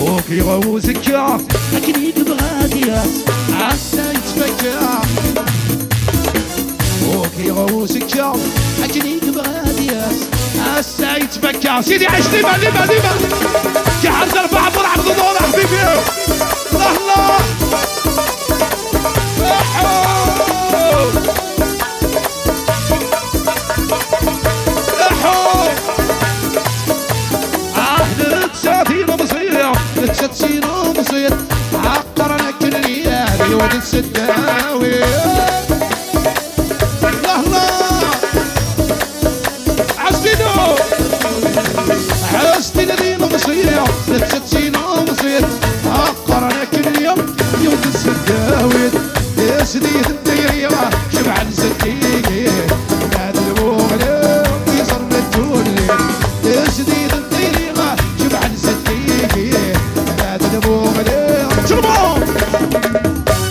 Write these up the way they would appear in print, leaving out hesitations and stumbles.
وكي غوز الكاس أكيد بغاديات عسى يتفكر وكي غوز الكاس أكيد بغاديات عسى يتفكر سيدي عيش ديما ديما ديما كي عرض أربعة فرع عبد الله حبيبي الله الله تسين ومصير عقرنا كل ليالي وننسى الداوي الله الله عزتينو عزتينا ديما مصير تسين ومصير عقرنا كل يوم وننسى الداوي يا سيدي الديرية شبع نسديكي بعد المغلى يصر الدولي يا سيدي الديرية شبع نسديكي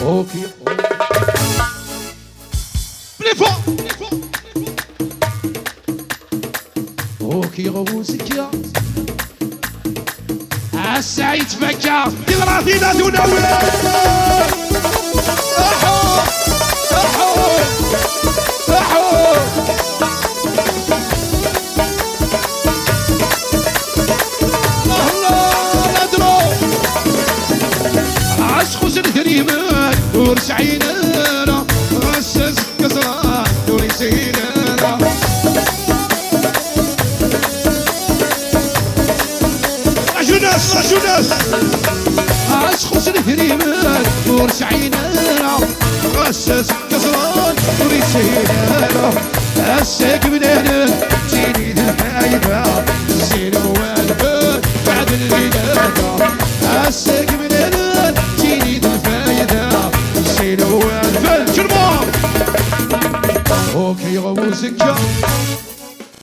اوكي اوكي غوزك يا عالسعيد فكا تغراثينا دوناوي احو احو احو ورش عيننا غسس كسران وريسيننا عجوناس عجوناس عشخص الهريمان ورش عيننا غسس كسران وريسيننا الساق من هنا جيني الحايبة زين موالبة بعد الليلة الساق من هنا جيني الفايدة زين موالبة شربان اوكي غوزك